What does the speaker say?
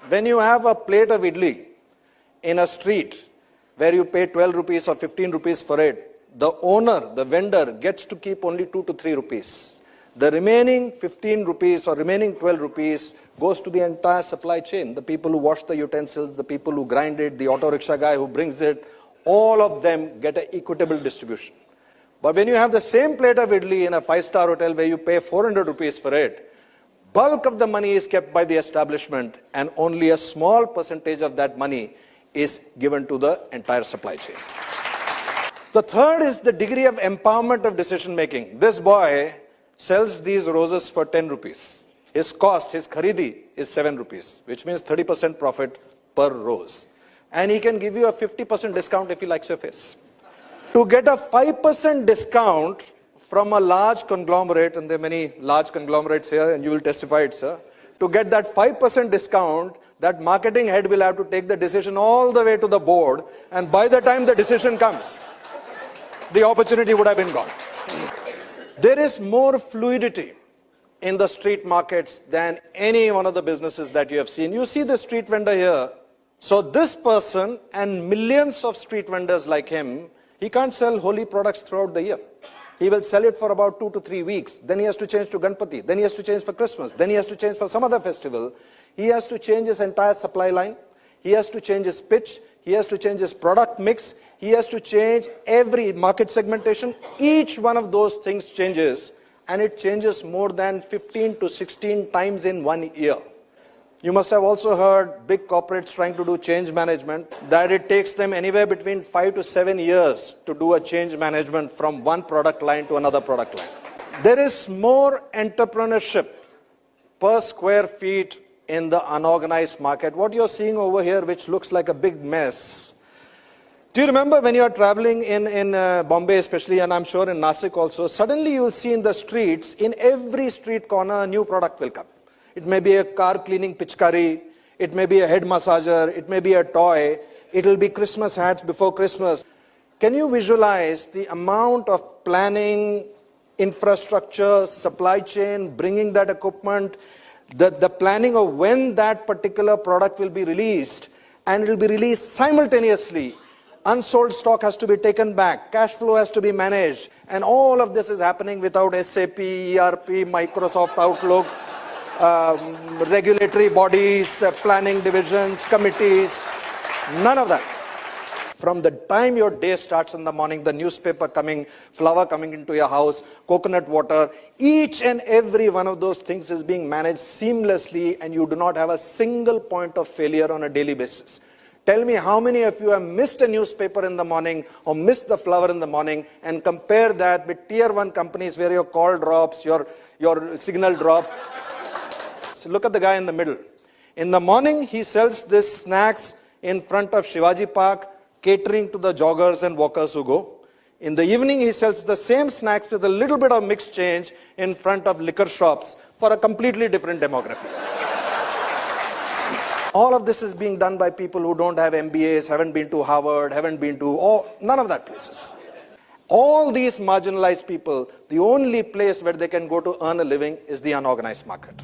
When you have a plate of idli in a street where you pay 12 rupees or 15 rupees for it, the owner, the vendor, gets to keep only 2 to 3 rupees. The remaining 15 rupees or remaining 12 rupees goes to the entire supply chain. The people who wash the utensils, the people who grind it, the auto rickshaw guy who brings it, all of them get an equitable distribution. But when you have the same plate of idli in a 5-star hotel where you pay 400 rupees for it, bulk of the money is kept by the establishment and only a small percentage of that money is given to the entire supply chain. The third is the degree of empowerment of decision making. This boy sells these roses for 10 rupees. His cost, his kharidi, is 7 rupees, which means 30% profit per rose. And he can give you a 50% discount if he likes your face. To get a 5% discount from a large conglomerate, and there are many large conglomerates here, and you will testify it, sir. To get that 5% discount, that marketing head will have to take the decision all the way to the board, and by the time the decision comes, the opportunity would have been gone. There is more fluidity in the street markets than any one of the businesses that you have seen. You see the street vendor here. So this person and millions of street vendors like him, he can't sell holy products throughout the year. He will sell it for about 2 to 3 weeks. Then he has to change to Ganpati. Then he has to change for Christmas. Then he has to change for some other festival. He has to change his entire supply line. He has to change his pitch. He has to change his product mix. He has to change every market segmentation. Each one of those things changes, and it changes more than 15 to 16 times in 1 year. You must have also heard big corporates trying to do change management, that it takes them anywhere between 5 to 7 years to do a change management from one product line to another product line. There is more entrepreneurship per square feet in the unorganized market. What you're seeing over here, which looks like a big mess. Do you remember when you are traveling in Bombay especially, and I'm sure in Nasik also, suddenly you will see in the streets, in every street corner, a new product will come. It may be a car cleaning pitchkari, it may be a head massager, it may be a toy, it will be Christmas hats before Christmas. Can you visualize the amount of planning, infrastructure, supply chain, bringing that equipment, the planning of when that particular product will be released, and it will be released simultaneously. Unsold stock has to be taken back, cash flow has to be managed, and all of this is happening without SAP, ERP, Microsoft Outlook, regulatory bodies, planning divisions, committees, none of that. From the time your day starts in the morning, the newspaper coming, flower coming into your house, coconut water, each and every one of those things is being managed seamlessly, and you do not have a single point of failure on a daily basis. Tell me how many of you have missed a newspaper in the morning or missed the flower in the morning, and compare that with tier 1 companies where your call drops, your signal drops. So look at the guy in the middle. In the morning, he sells these snacks in front of Shivaji Park, catering to the joggers and walkers who go. In the evening, he sells the same snacks with a little bit of mixed change in front of liquor shops for a completely different demography. All of this is being done by people who don't have MBAs, haven't been to Harvard, haven't been to none of that places. All these marginalized people, the only place where they can go to earn a living is the unorganized market.